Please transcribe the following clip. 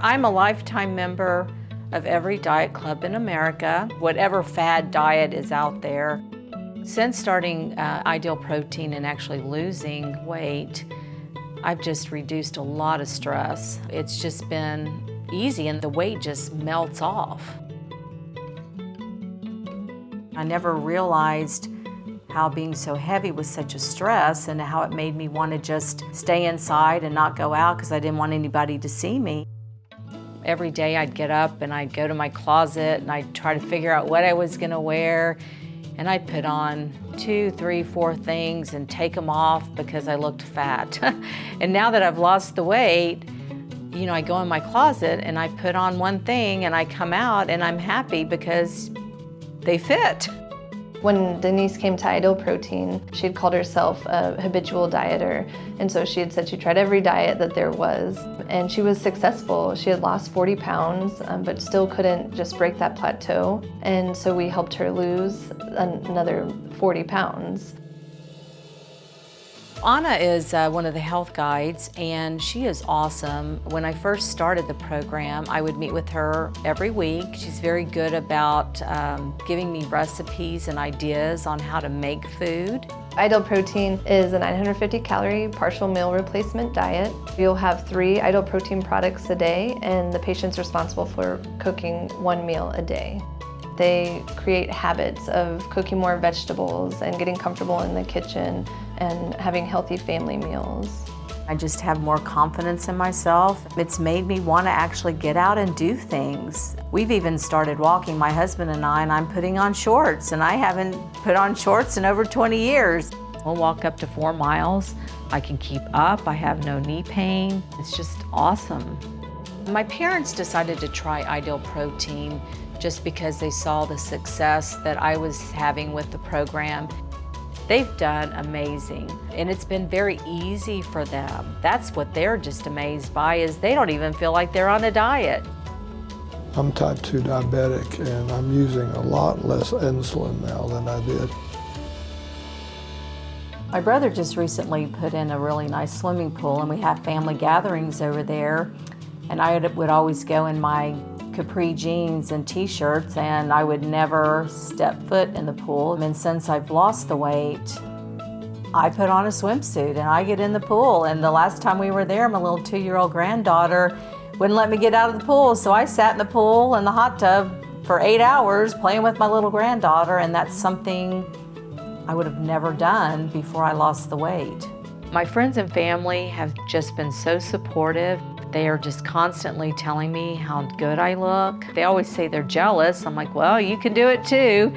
I'm a lifetime member of every diet club in America, whatever fad diet is out there. Since starting Ideal Protein and actually losing weight, I've just reduced a lot of stress. It's just been easy and the weight just melts off. I never realized how being so heavy was such a stress and how it made me want to just stay inside and not go out because I didn't want anybody to see me. Every day I'd get up and I'd go to my closet and I'd try to figure out what I was going to wear, and I'd put on 2, 3, 4 things and take them off because I looked fat. And now that I've lost the weight, you know, I go in my closet and I put on one thing and I come out and I'm happy because they fit. When Denise came to Ideal Protein, she had called herself a habitual dieter, and so she had said she tried every diet that there was, and she was successful. She had lost 40 pounds, but still couldn't just break that plateau, and so we helped her lose another 40 pounds. Anna is one of the health guides, and she is awesome. When I first started the program, I would meet with her every week. She's very good about giving me recipes and ideas on how to make food. Ideal Protein is a 950 calorie partial meal replacement diet. You'll have 3 Ideal Protein products a day, and the patient's responsible for cooking 1 meal a day. They create habits of cooking more vegetables and getting comfortable in the kitchen and having healthy family meals. I just have more confidence in myself. It's made me want to actually get out and do things. We've even started walking, my husband and I'm putting on shorts, and I haven't put on shorts in over 20 years. We'll walk up to 4 miles. I can keep up, I have no knee pain. It's just awesome. My parents decided to try Ideal Protein just because they saw the success that I was having with the program. They've done amazing, and it's been very easy for them. That's what they're just amazed by, is they don't even feel like they're on a diet. I'm type 2 diabetic, and I'm using a lot less insulin now than I did. My brother just recently put in a really nice swimming pool, and we have family gatherings over there, and I would always go in my capri jeans and t-shirts, and I would never step foot in the pool. And since I've lost the weight, I put on a swimsuit and I get in the pool. And the last time we were there, my little 2-year-old granddaughter wouldn't let me get out of the pool, so I sat in the pool in the hot tub for 8 hours playing with my little granddaughter, and that's something I would have never done before I lost the weight. My friends and family have just been so supportive. They are just constantly telling me how good I look. They always say they're jealous. I'm like, well, you can do it too.